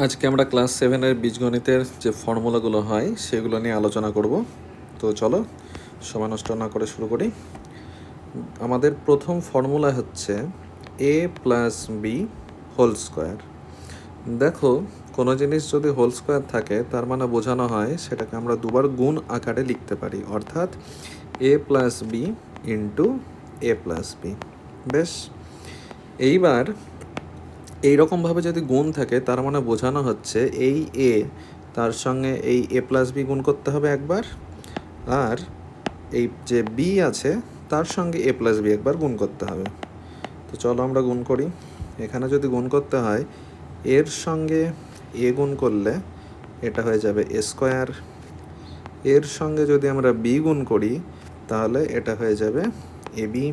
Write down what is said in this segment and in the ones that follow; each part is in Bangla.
আজকে আমরা ক্লাস 7-এর বীজগণিতের যে ফর্মুলাগুলো হয় সেগুলো নিয়ে আলোচনা করব। তো চলো সময় নষ্ট না করে শুরু করি। আমাদের প্রথম ফর্মুলা হচ্ছে a plus B whole square. দেখো, কোনো জিনিস যদি হোল স্কোয়ার থাকে তার মানে বোঝানো হয় সেটাকে আমরা দুবার গুণ আকারে লিখতে পারি, অর্থাৎ a plus B into a plus B. বেশ, এইবার এইরকমভাবে যদি গুণ থাকে তার মানে বোঝানো হচ্ছে এই এ তার সঙ্গে এই এ প্লাস বি গুণ করতে হবে একবার, আর এই যে বি আছে তার সঙ্গে এ প্লাস বি একবার গুণ করতে হবে। তো চলো আমরা গুণ করি। এখানে যদি গুণ করতে হয় এর সঙ্গে এ গুণ করলে এটা হয়ে যাবে এ স্কোয়ার, এর সঙ্গে যদি আমরা বি গুণ করি তাহলে এটা হয়ে যাবে এ বি,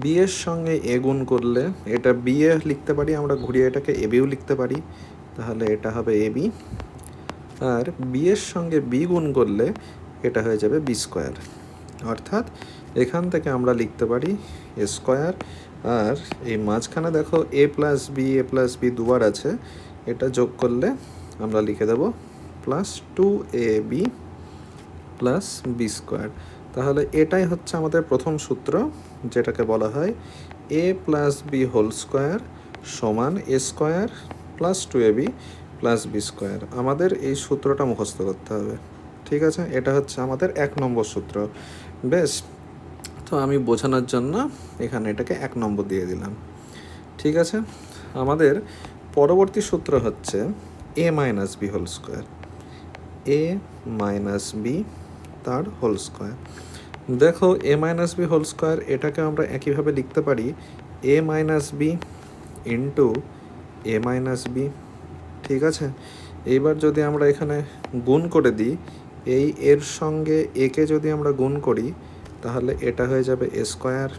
বি এর সঙ্গে এ গুণ করলে এটা বি এ লিখতে পারি, আমরা ঘুরিয়ে এটাকে এ বিও লিখতে পারি, তাহলে এটা হবে এ বি। আর বি এর সঙ্গে বি গুণ করলে এটা হয়ে যাবে বি স্কোয়ার, অর্থাৎ এখান থেকে আমরা লিখতে পারি এ স্কোয়ার। আর এই মাঝখানে দেখো এ প্লাস বি দুবার আছে, এটা যোগ করলে আমরা লিখে দেব plus 2ab plus B square. তাহলে এটাই হচ্ছে আমাদের প্রথম সূত্র, যেটাকে বলা হয় A plus B whole square সমান A square plus 2ab plus B square. আমাদের এই সূত্রটা মুখস্থ করতে হবে, ঠিক আছে? এটা হচ্ছে আমাদের 1 নম্বর সূত্র। বেশ, তো আমি বোঝানোর জন্য এখানে এটাকে 1 নম্বর দিয়ে দিলাম, ঠিক আছে? আমাদের পরবর্তী সূত্র হচ্ছে A minus B whole square, A minus B তার হোল স্কোয়ার। দেখো, এ মাইনাস বি হোল স্কোয়ার এটাকে আমরা একইভাবে লিখতে পারি এ মাইনাস বি ইন্টু এ মাইনাস বি, ঠিক আছে? এইবার যদি আমরা এখানে গুণ করে দিই, এই এর সঙ্গে একে যদি আমরা গুণ করি তাহলে এটা হয়ে যাবে এ স্কোয়ার,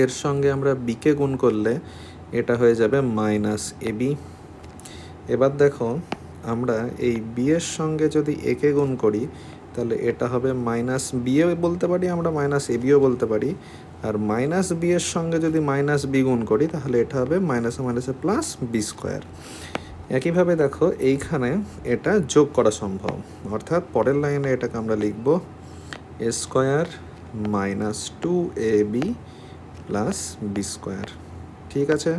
এর সঙ্গে আমরা বিকে গুণ করলে এটা হয়ে যাবে মাইনাস এ বি। এবার দেখো, আমরা এই বি এর সঙ্গে যদি একে গুণ করি তাহলে এটা হবে মাইনাস বিও বলতে পারি, আমরা মাইনাস এ বিও বলতে পারি। আর মাইনাস বি এর সঙ্গে যদি মাইনাস বি গুণ করি তাহলে এটা হবে মাইনাসে মাইনাসে প্লাস বি স্কোয়ার। একইভাবে দেখো, এইখানে এটা যোগ করা সম্ভব, অর্থাৎ পরের লাইনে এটাকে আমরা লিখব A square minus 2ab plus B square, ঠিক আছে?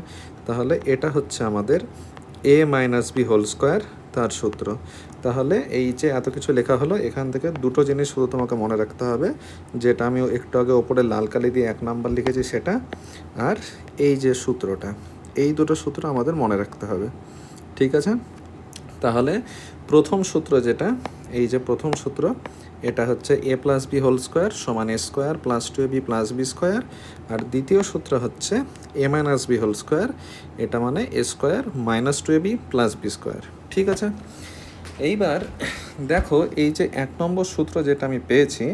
তাহলে এটা হচ্ছে আমাদের A minus B whole square তার সূত্র। তাহলে এই যে এত কিছু লেখা হলো, এখান থেকে দুটো জিনিস শুধু তোমাকে মনে রাখতে হবে, যেটা আমি একটু আগে ওপরে লাল কালি দিয়ে 1 নাম্বার লিখেছি সেটা, আর এই যে সূত্রটা, এই দুটো সূত্র আমাদের মনে রাখতে হবে, ঠিক আছে? তাহলে প্রথম সূত্র যেটা, এই যে প্রথম সূত্র, এটা হচ্ছে A plus B whole square সমান A square plus 2ab plus B square. আর দ্বিতীয় সূত্র হচ্ছে A minus B whole square, এটা মানে A square minus 2ab plus B square, ঠিক আছে? এইবার দেখো, এই যে 1 নম্বর সূত্র যেটা আমি পেয়েছি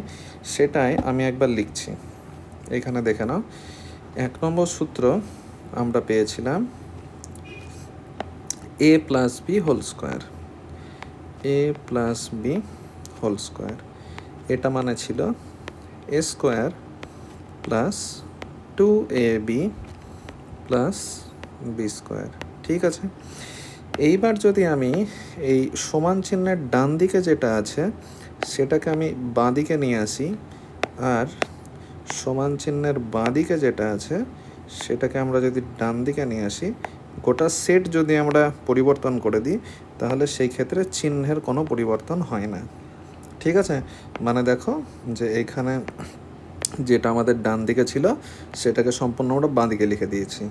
সেটাই আমি একবার লিখছি। এখানে দেখে নাও, 1 নম্বর সূত্র আমরা পেয়েছিলাম A plus B whole square, A plus B whole square, এটা মানে ছিল A square plus 2ab plus B square, ঠিক আছে? এইবার যদি আমি এই সমান চিহ্নের ডান দিকে যেটা আছে সেটাকে আমি বাঁ দিকে নিয়ে আসি, আর সমান চিহ্নের বাঁ দিকে যেটা আছে সেটাকে আমরা যদি ডান দিকে নিয়ে আসি, গোটা সেট যদি আমরা পরিবর্তন করে দিই তাহলে সেই ক্ষেত্রে চিহ্নের কোনো পরিবর্তন হয় না, ঠিক আছে? মানে দেখো যে এইখানে যেটা আমাদের ডান দিকে ছিল সেটাকে সম্পূর্ণ আমরা বাঁ দিকে লিখে দিয়েছি,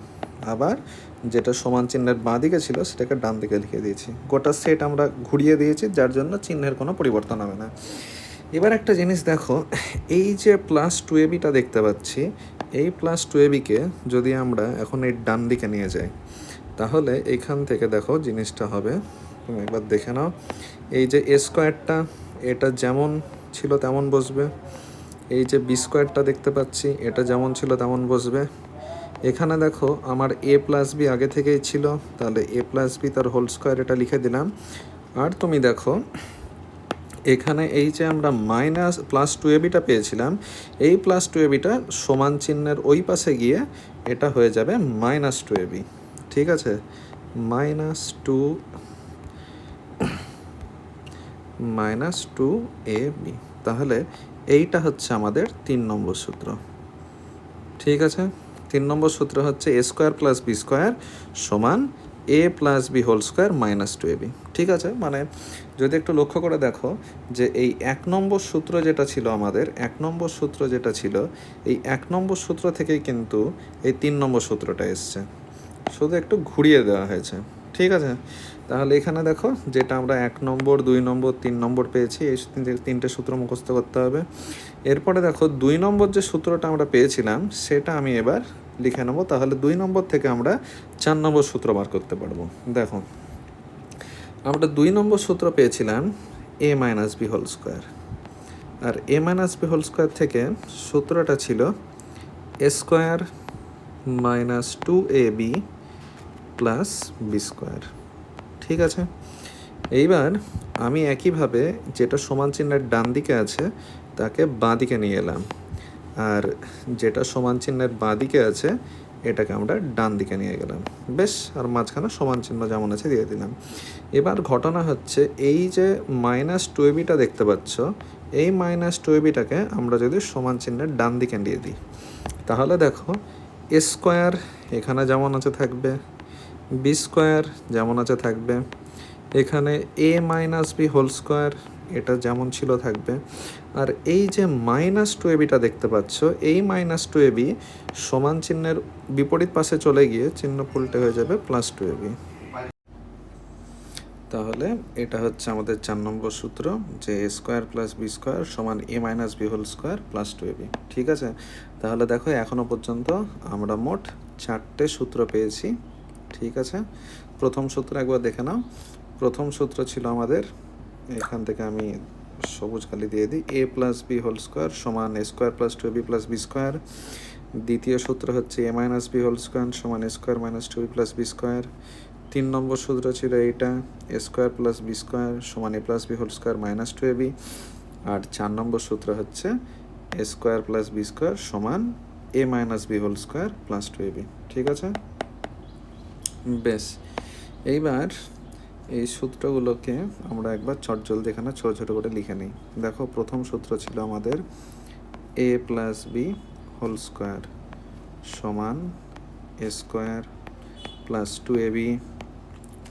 আবার যেটা সমান চিহ্নের বাঁ দিকে ছিল সেটাকে ডান দিকে লিখে দিয়েছি, গোটা সেট আমরা ঘুরিয়ে দিয়েছি, যার জন্য চিহ্নের কোনো পরিবর্তন হবে না। এবার একটা জিনিস দেখো, এই যে প্লাস 2abটা দেখতে পাচ্ছি, এই প্লাস 2abকে যদি আমরা এখন এই ডান দিকে নিয়ে যাই তাহলে এইখান থেকে দেখো জিনিসটা হবে, তুমি একবার দেখে নাও, এই যে এ স্কোয়ারটা এটা যেমন ছিল তেমন বসবে, এই যে বি স্কোয়ারটা দেখতে পাচ্ছি এটা যেমন ছিল তেমন বসবে। এখানে দেখো আমার এ প্লাস বি আগে থেকেই ছিল, তাহলে এ প্লাস বি তার হোল স্কোয়ার এটা লিখে দিলাম। আর তুমি দেখো এখানে এই যে আমরা মাইনাস প্লাস 2abটা পেয়েছিলাম, এই প্লাস 2abটা সমান চিহ্নের ওই পাশে গিয়ে এটা হয়ে যাবে মাইনাস 2ab, ঠিক আছে? -2 AB। তাহলে এইটা হচ্ছে আমাদের 3 নম্বর সূত্র। ঠিক আছে, 3 নম্বর সূত্র হচ্ছে a square plus B square সমান a plus B whole square -2ab। ঠিক আছে, মানে যদি একটু লক্ষ্য করে দেখো যে এই 1 নম্বর সূত্র যেটা ছিল আমাদের, 1 নম্বর সূত্র যেটা ছিল, এই 1 নম্বর সূত্র থেকেই কিন্তু এই 3 নম্বর সূত্রটা এসছে, শুধু একটু ঘুরিয়ে দেওয়া হয়েছে। ঠিক আছে, তাহলে এখানে দেখো যেটা আমরা 1 নম্বর 2 নম্বর 3 নম্বর পেয়েছি, এই তিনটে সূত্র মুখস্থ করতে হবে। এরপরে দেখো 2 নম্বর যে সূত্রটা আমরা পেয়েছিলাম সেটা আমি এবার লিখে নেবো, তাহলে 2 নম্বর থেকে আমরা 4 নম্বর সূত্র বার করতে পারবো। দেখো আমরা 2 নম্বর সূত্র পেয়েছিলাম a minus B whole square, আর a minus B whole square থেকে সূত্রটা ছিল a square minus 2ab plus B square. ঠিক আছে, এইবার আমি একইভাবে যেটা সমান চিহ্নের ডান দিকে আছে তাকে বাঁ দিকে নিয়ে এলাম, আর যেটা সমান চিহ্নের বাঁ দিকে আছে এটাকে আমরা ডান দিকে নিয়ে গেলাম। বেশ, আর মাঝখানে সমান চিহ্ন যেমন আছে দিয়ে দিলাম। এবার ঘটনা হচ্ছে এই যে -2abটা দেখতে পাচ্ছ, এই -2abটাকে আমরা যদি সমান চিহ্নের ডান দিকে নিয়ে দিই, তাহলে দেখো a স্কোয়ার এখানে যেমন আছে থাকবে, বি স্কোয়ার যেমন আছে থাকবে, এখানে a minus B whole square এটা যেমন ছিল থাকবে, আর এই যে -2abটা দেখতে পাচ্ছ, এই -2ab সমান চিহ্নের বিপরীত পাশে চলে গিয়ে চিহ্ন উল্টে হয়ে যাবে +2ab। তাহলে এটা হচ্ছে আমাদের 4 নম্বর সূত্র, যে a square plus B square সমান a minus B whole square +2ab। ঠিক আছে, তাহলে দেখো এখনও পর্যন্ত আমরা মোট 4টে সূত্র পেয়েছি। ঠিক আছে, প্রথম সূত্র একবার দেখে নাও। প্রথম সূত্র ছিল আমাদের, এখান থেকে আমি সবুজ কালি দিয়ে দিই, a plus B whole square সমান a square plus 2ab plus B square. দ্বিতীয় সূত্র হচ্ছে a minus B whole square সমান a square minus 2b plus B square. 3 নম্বর সূত্র ছিল এইটা, a square plus B square সমান a plus B whole square -2ab। আর 4 নম্বর সূত্র হচ্ছে a square plus B square সমান a minus B whole square +2ab। ঠিক আছে, বেশ, এইবার এই সূত্রগুলোকে আমরা একবার চটজলদি এখানে ছোটো ছোটো করে লিখে নিই। দেখো প্রথম সূত্র ছিল আমাদের a plus B whole square সমান a square plus 2ab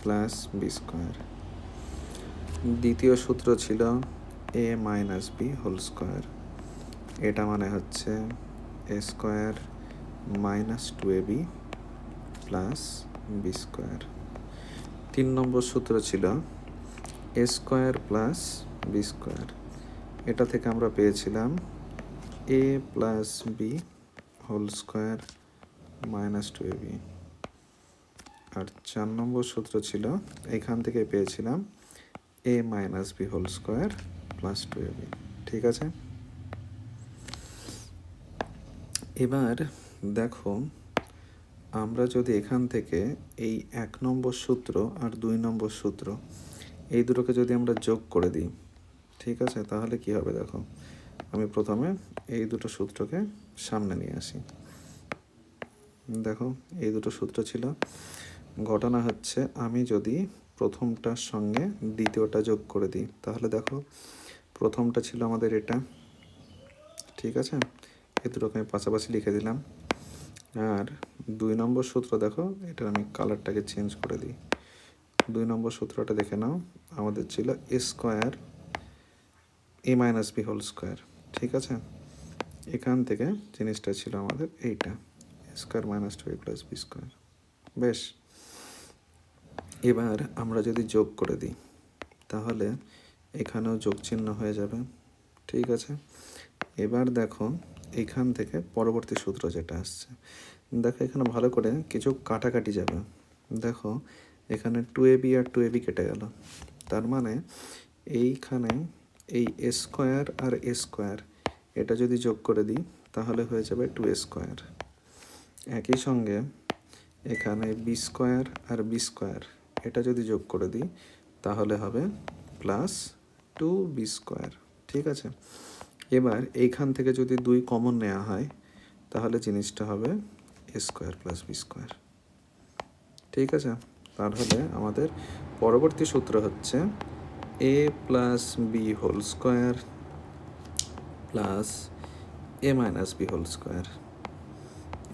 plus B square. দ্বিতীয় সূত্র ছিল a minus B whole square, এটা মানে হচ্ছে a square minus 2ab plus B square. 3 নম্বর সূত্র ছিল a square plus B square, এটা থেকে আমরা পেয়েছিলাম a plus B whole square -2ab। আর 4 নম্বর সূত্র ছিল, এখান থেকে পেয়েছিলাম a minus B whole square +2ab। ঠিক আছে, এবার দেখো আমরা যদি এখান থেকে এই 1 নম্বর সূত্র আর 2 নম্বর সূত্র এই দুটোকে যদি আমরা যোগ করে দিই, ঠিক আছে, তাহলে কি হবে দেখো। আমি প্রথমে এই দুটো সূত্রকে সামনে নিয়ে আসি। দেখো এই দুটো সূত্র ছিল, ঘটনা হচ্ছে আমি যদি প্রথমটার সঙ্গে দ্বিতীয়টা যোগ করে দিই, তাহলে দেখো প্রথমটা ছিল আমাদের এটা। ঠিক আছে, এই দুটোকে আমি পাশাপাশি লিখে দিলাম। আর 2 নম্বর সূত্র দেখো, এটা আমি কালারটাকে চেঞ্জ করে দিই। 2 নম্বর সূত্রটা দেখে নাও, আমাদের ছিল a square a minus B whole square. ঠিক আছে, এখান থেকে জিনিসটা ছিল আমাদের এইটা, a square minus 2ab plus B square. বেশ, এবার আমরা যদি যোগ করে দিই তাহলে এখানেও যোগ চিহ্ন হয়ে যাবে। ঠিক আছে, এবার দেখো এখান থেকে পরবর্তী সূত্র যেটা আসছে, দেখো এখানে ভালো করে কিছু কাটাকাটি যাবে। দেখো এখানে 2ab আর 2ab কেটে গেল, তার মানে এইখানে এই a স্কোয়ার আর a স্কোয়ার এটা যদি যোগ করে দিই তাহলে হয়ে যাবে 2a স্কোয়ার। একই সঙ্গে এখানে বি স্কোয়ার আর বি স্কোয়ার এটা যদি যোগ করে দিই তাহলে হবে +2b স্কোয়ার। ঠিক আছে, এবার এইখান থেকে যদি 2 কমন নেওয়া হয় তাহলে জিনিসটা হবে a square plus B square. ঠিক আছে, তাহলে আমাদের পরবর্তী সূত্র হচ্ছে A plus B whole square plus A minus B whole square.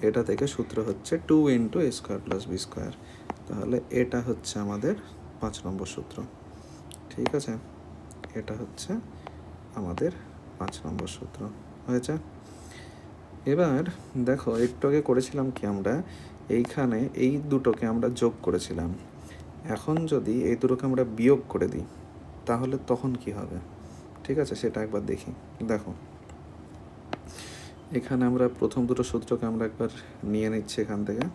এটা থেকে সূত্র হচ্ছে 2 into A square plus B square. তাহলে এটা হচ্ছে আমাদের 5 নম্বর সূত্র। ঠিক আছে, এটা হচ্ছে আমাদের 5 নম্বর সূত্র হয়েছে। এবার দেখো একটু আগে করেছিলাম কি, আমরা এইখানে এই দুটোকে আমরা যোগ করেছিলাম। এখন যদি এই দুটোকে আমরা বিয়োগ করে দিই তাহলে তখন কি হবে? ঠিক আছে, সেটা একবার দেখি। দেখো এখানে আমরা প্রথম দুটো সূত্রকে আমরা একবার নিয়ে নিচ্ছি এখান থেকে।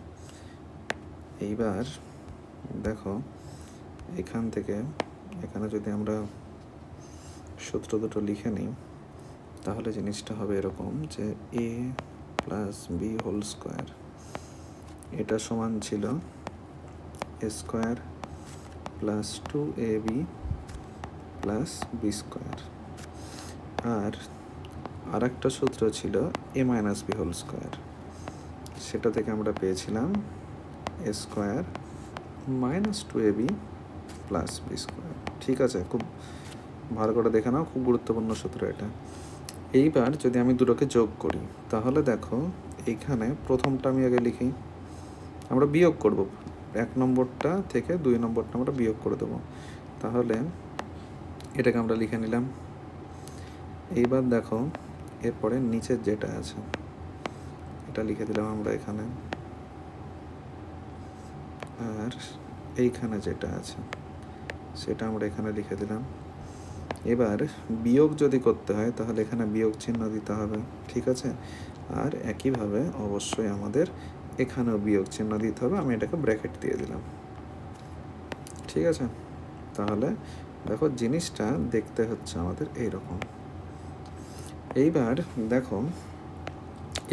এইবার দেখো এখান থেকে এখানে যদি আমরা সূত্র দুটো লিখে নিই তাহলে জিনিসটা হবে এরকম যে A plus B whole square এটা সমান ছিল A square plus 2ab plus B square. আর একটা সূত্র ছিল A minus B whole square, সেটা থেকে আমরা পেয়েছিলাম A square minus 2ab plus B square. ঠিক আছে, খুব ভালো করে দেখে নাও, খুব গুরুত্বপূর্ণ সূত্র এটা। এইবার যদি আমি দুটোকে যোগ করি তাহলে দেখো এইখানে প্রথমটা আমি আগে লিখি, আমরা বিয়োগ করব, 1 নম্বরটা থেকে 2 নম্বরটা আমরা বিয়োগ করে দেবো। তাহলে এটাকে আমরা লিখে নিলাম। এইবার দেখো এরপরে নিচের যেটা আছে এটা লিখে দিলাম আমরা এখানে, আর এইখানে যেটা আছে সেটা আমরা এখানে লিখে দিলাম। এবার বিয়োগ যদি করতে হয় তাহলে এখানে বিয়োগ চিহ্ন দিতে হবে। ঠিক আছে, আর একইভাবে অবশ্যই আমাদের এখানেও বিয়োগ চিহ্ন দিতে হবে। আমি এটাকে ব্র্যাকেট দিয়ে দিলাম। ঠিক আছে, তাহলে দেখো জিনিসটা দেখতে হচ্ছে আমাদের এইরকম। এইবার দেখো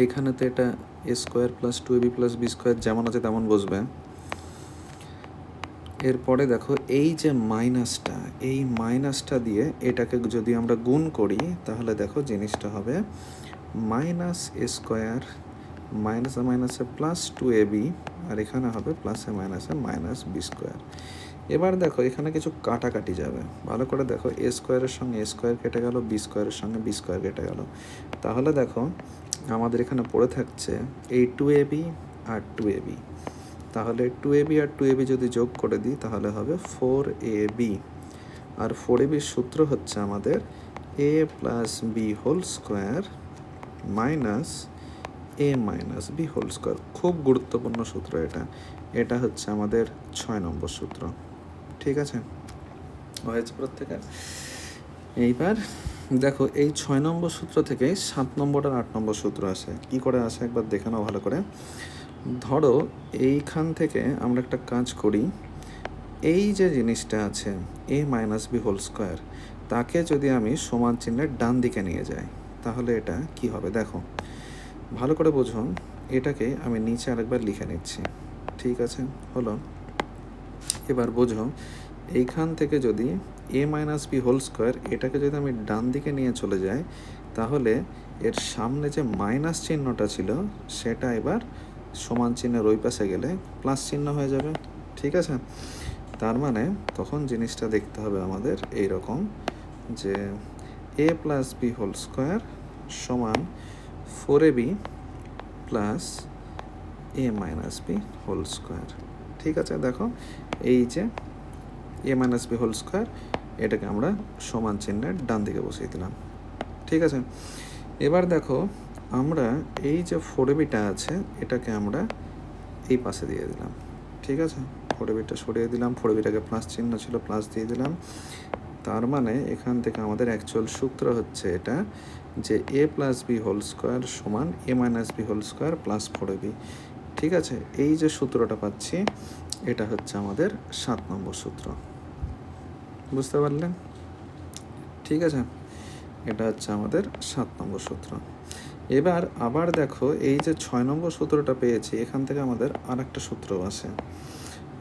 এখানে তো এটা A square plus 2ab plus B square যেমন আছে তেমন বসবে। এরপরে দেখো এই যে মাইনাসটা, এই মাইনাসটা দিয়ে এটাকে যদি আমরা গুণ করি তাহলে দেখো জিনিসটা হবে মাইনাস এ স্কোয়ার মাইনাসে মাইনাসে প্লাস 2ab, আর এখানে হবে প্লাসে মাইনাসে মাইনাস বি স্কোয়ার। এবার দেখো এখানে কিছু কাটাকাটি যাবে, ভালো করে দেখো, এ স্কোয়ারের সঙ্গে এ স্কোয়ার কেটে গেল, বি স্কোয়ারের সঙ্গে বি স্কোয়ার কেটে গেল। তাহলে দেখো আমাদের এখানে পড়ে থাকছে এই 2ab আর 2ab। তাহলে 2ab আর 2ab যদি যোগ করে দিই তাহলে হবে 4ab, আর 4ab-র সূত্র হচ্ছে আমাদের a plus B whole square minus a minus B whole square. খুব গুরুত্বপূর্ণ সূত্র এটা। এটা হচ্ছে আমাদের 6 নম্বর সূত্র। ঠিক আছে, হয়েছে প্রত্যেকের। এইবার দেখো এই 6 নম্বর সূত্র থেকে 7 নম্বর আর 8 নম্বর সূত্র আসে। কি করে আসে একবার দেখে নাও ভালো করে। ধরো এইখান থেকে আমরা একটা কাজ করি, এই যে জিনিসটা আছে এ মাইনাস বি হোল স্কোয়ার, তাকে যদি আমি সমান চিহ্নের ডান দিকে নিয়ে যাই তাহলে এটা কি হবে দেখো, ভালো করে বোঝো। এটাকে আমি নিচে আরেকবার লিখে নিচ্ছি। ঠিক আছে, হলো। এবার বোঝো এইখান থেকে যদি এ মাইনাস বি হোল স্কোয়ার এটাকে যদি আমি ডান দিকে নিয়ে চলে যাই তাহলে এর সামনে যে মাইনাস চিহ্নটা ছিল সেটা এবার সমান চিহ্নের ওই পাশে গেলে প্লাস চিহ্ন হয়ে যাবে। ঠিক আছে, তার মানে তখন জিনিসটা দেখতে হবে আমাদের এই রকম যে A plus B whole square সমান 4ab plus A minus B whole square. ঠিক আছে, দেখো এই যে A minus B whole square এটাকে আমরা সমান চিহ্নের ডান দিকে বসিয়ে দিলাম। ঠিক আছে, এবার দেখো আমরা এই যে 4ab-টা আছে এটাকে আমরা এই পাশে দিয়ে দিলাম। ঠিক আছে, 4ab-টা সরিয়ে দিলাম, 4ab-টাকে প্লাস চিহ্ন ছিল প্লাস দিয়ে দিলাম। তার মানে এখান থেকে আমাদের অ্যাকচুয়াল সূত্র হচ্ছে এটা যে A plus B whole square সমান A minus B whole square plus 4ab। ঠিক আছে, এই যে সূত্রটা পাচ্ছি এটা হচ্ছে আমাদের 7 নম্বর সূত্র। বুঝতে পারলেন? ঠিক আছে, এটা হচ্ছে আমাদের 7 নম্বর সূত্র। এবার আবার দেখো এই যে 6 নম্বর সূত্রটা পেয়েছি এখান থেকে আমাদের আর একটা সূত্র আসে।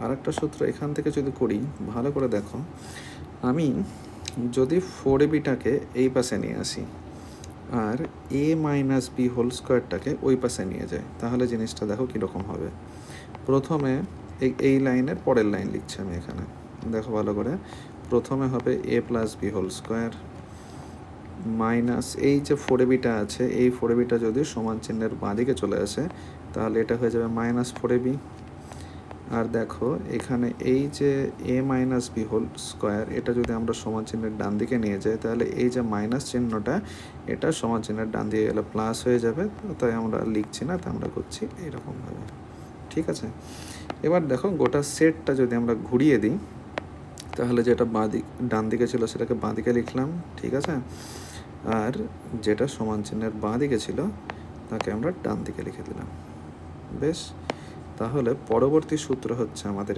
আর একটা সূত্র এখান থেকে যদি করি ভালো করে দেখো, আমি যদি 4ab-টাকে এই পাশে নিয়ে আসি আর এ মাইনাস বি হোল স্কোয়ারটাকে ওই পাশে নিয়ে যাই তাহলে জিনিসটা দেখো কীরকম হবে। প্রথমে এই লাইনের পরের লাইন লিখছি আমি এখানে, দেখো ভালো করে। প্রথমে হবে A plus B whole square minus এই যে ফোর এ বিটা আছে, এই ফোর এ বিটা যদি সমান চিহ্নের বাঁদিকে চলে আসে তাহলে এটা হয়ে যাবে মাইনাস ফোর এ বি। আর দেখো এখানে এই যে A minus B whole square, এটা যদি আমরা সমান চিহ্নের ডান দিকে নিয়ে যাই তাহলে এই যে মাইনাস চিহ্নটা এটা সমান চিহ্নের ডান দিকে গেলে প্লাস হয়ে যাবে, তাই আমরা লিখছি না, তাই আমরা করছি এইরকমভাবে। ঠিক আছে, এবার দেখো গোটা সেটটা যদি আমরা ঘুরিয়ে দিই তাহলে যেটা ডান দিকে ছিল সেটাকে বাঁ দিকে লিখলাম। ঠিক আছে, আর যেটা সমান চিহ্নের বাঁ দিকে ছিল তাকে আমরা ডান দিকে লিখে দিলাম। বেশ, তাহলে পরবর্তী সূত্র হচ্ছে আমাদের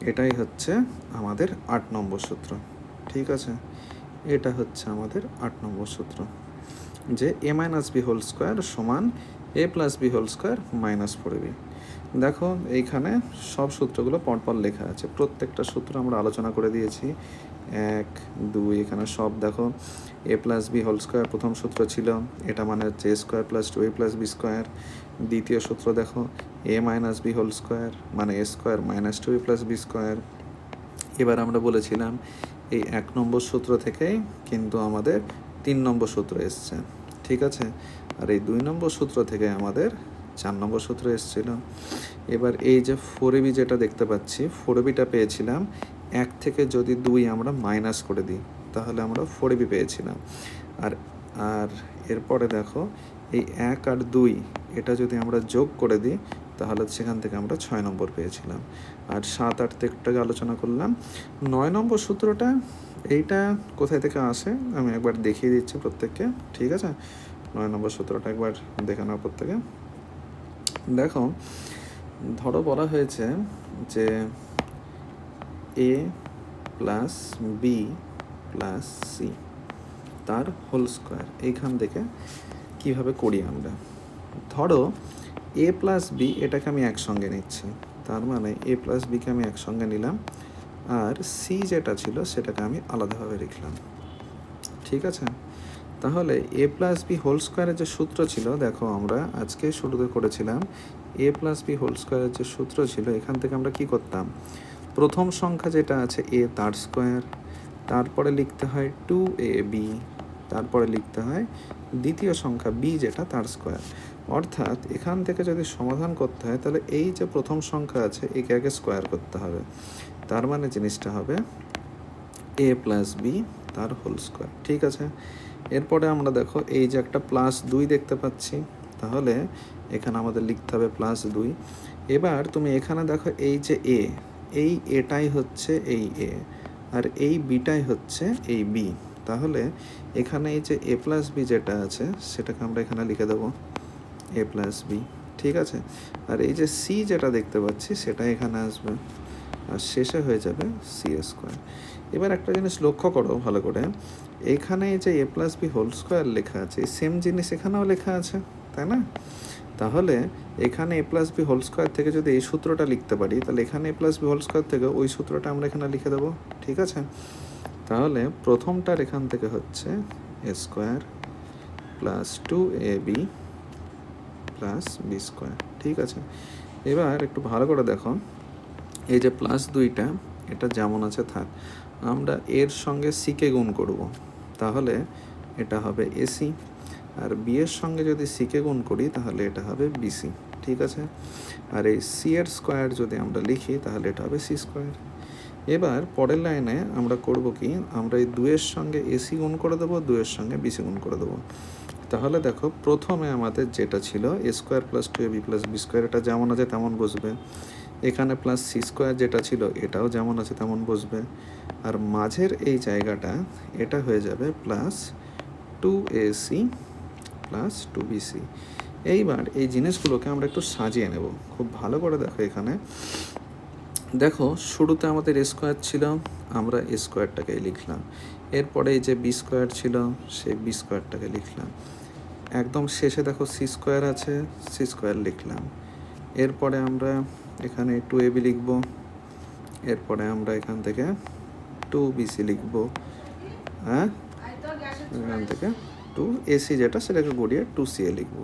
এটাই হচ্ছে আমাদের 8 নম্বর সূত্র। ঠিক আছে, এটা হচ্ছে আমাদের 8 নম্বর সূত্র, যে A minus B whole square সমান A plus B whole square minus four B. দেখো এইখানে সব সূত্রগুলো পরপর লেখা আছে, প্রত্যেকটা সূত্র আমরা আলোচনা করে দিয়েছি, 1 2, এখানে সব দেখো। এ প্লাস বি হোল স্কোয়ার প্রথম সূত্র ছিল, এটা মানে হচ্ছে A square plus two A plus B square. দ্বিতীয় সূত্র দেখো এ মাইনাস বি হোল স্কোয়ার মানে A square minus two A plus B square. এবার আমরা বলেছিলাম এই 1 নম্বর সূত্র থেকেই কিন্তু আমাদের 3 নম্বর সূত্র এসছে। ঠিক আছে, আর এই 2 নম্বর সূত্র থেকে আমাদের 4 নম্বর সূত্র এসেছিল। এবার এই যে ফোর বি যেটা দেখতে পাচ্ছি, ফোর বিটা পেয়েছিলাম 1 থেকে যদি 2 আমরা মাইনাস করে দিই তাহলে আমরা ফোর বি পেয়েছিলাম। আর আর এরপরে দেখো এই 1 আর 2 এটা যদি আমরা যোগ করে দিই তাহলে সেখান থেকে আমরা 6 নম্বর পেয়েছিলাম। আর 7 8 থেকে আলোচনা করলাম। 9 নম্বর সূত্রটা এইটা কোথায় থেকে আসে আমি একবার দেখিয়ে দিচ্ছি প্রত্যেককে। ঠিক আছে, 9 নম্বর সূত্রটা একবার দেখে নাও প্রত্যেকে। দেখো, ধরো বলা হয়েছে যে A plus B plus C তার হোল স্কোয়ার, এইখান থেকে কিভাবে করি আমরা। ধরো এ প্লাস বি এটাকে আমি একসঙ্গে নিচ্ছি, তার মানে এ প্লাস বিকে আমি একসঙ্গে নিলাম, আর সি যেটা ছিল সেটাকে আমি আলাদাভাবে লিখলাম। ঠিক আছে, তাহলে এ প্লাস বি হোল স্কোয়ারের যে সূত্র ছিল, দেখো আমরা আজকে শুরুতে করেছিলাম এ প্লাস বি হোল স্কোয়ারের যে সূত্র ছিল, এখান থেকে আমরা কি করতাম, প্রথম সংখ্যা যেটা আছে এ তার স্কোয়ার, তারপরে লিখতে হয় 2ab, তারপরে লিখতে হয় দ্বিতীয় সংখ্যা বি যেটা তার স্কোয়ার। অর্থাৎ এখান থেকে যদি সমাধান করতে হয় তাহলে এই যে প্রথম সংখ্যা আছে একে আগে স্কোয়ার করতে হবে, তার মানে জিনিসটা হবে এ প্লাস বি তার হোল স্কোয়ার। ঠিক আছে, এরপরে আমরা দেখো এই যে একটা +2 দেখতে পাচ্ছি, তাহলে এখানে আমাদের লিখতে হবে +2। এবার তুমি এখানে দেখো এই যে এই এটাই হচ্ছে এই এ, আর এই বিটাই হচ্ছে এই বি, তাহলে এখানে এই যে এ প্লাস বি যেটা আছে সেটাকে আমরা এখানে লিখে দেবো এ প্লাস বি। ঠিক আছে, আর এই যে সি যেটা দেখতে পাচ্ছি সেটা এখানে আসবে, আর শেষে হয়ে যাবে সি স্কোয়ার। এবার একটা জিনিস লক্ষ্য করো ভালো করে, এইখানে এই যে A plus B whole square লেখা আছে, সেম জিনিস এখানেও লেখা আছে, তাই না? তাহলে এখানে এ প্লাস বি হোল স্কোয়ার থেকে যদি এই সূত্রটা লিখতে পারি তাহলে এখানে এ প্লাস বি হোল স্কোয়ার থেকে ওই সূত্রটা আমরা এখানে লিখে দেবো। ঠিক আছে, তাহলে প্রথমটার এখান থেকে হচ্ছে A square plus 2ab plus B square. ঠিক আছে, এবার একটু ভালো করে দেখো, এই যে +2টা এটা যেমন আছে থাক, আমরা এর সঙ্গে সিকে গুণ করব, তাহলে এটা হবে এসি, আর বি এর সঙ্গে যদি সিকে গুণ করি তাহলে এটা হবে বিসি। ঠিক আছে, আর এই সি এর স্কোয়ার যদি আমরা লিখি তাহলে এটা হবে সি স্কোয়ার। এবার পরের লাইনে আমরা করব কি, আমরা এই 2 এর সঙ্গে এসি গুণ করে দেবো, 2 এর সঙ্গে বিসি গুণ করে দেবো। তাহলে দেখো প্রথমে আমাদের যেটা ছিল A square plus 2ab plus B square, এটা যেমন আছে তেমন বসবে। এখানে প্লাস সি স্কোয়ার যেটা ছিল এটাও যেমন আছে তেমন বসবে, আর মাঝের এই জায়গাটা এটা হয়ে যাবে প্লাস 2ac প্লাস 2bc। এইবার এই জিনিসগুলোকে আমরা একটু সাজিয়ে নেব, খুব ভালো করে দেখো। এখানে দেখো শুরুতে আমাদের এ স্কোয়ার ছিল, আমরা এ স্কোয়ারটাকে লিখলাম, এরপরে এই যে বি স্কোয়ার ছিল সেই বি স্কোয়ারটাকে লিখলাম, একদম শেষে দেখো সি স্কোয়ার আছে, সি স্কোয়ার লিখলাম, এরপরে আমরা এখানে 2ab লিখব, এরপরে আমরা এখান থেকে 2bc লিখব, হ্যাঁ এখান থেকে 2ac যেটা সেটাকে গড়িয়ে 2ca লিখব।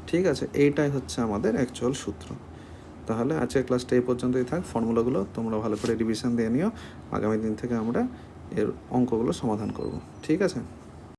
ঠিক আছে, এইটাই হচ্ছে আমাদের অ্যাকচুয়াল সূত্র। তাহলে আজকের ক্লাসটা এই পর্যন্তই থাক। ফর্মুলাগুলো তোমরা ভালো করে রিভিশন দিয়ে নিও। আগামী দিন থেকে আমরা এর অঙ্কগুলো সমাধান করব। ঠিক আছে।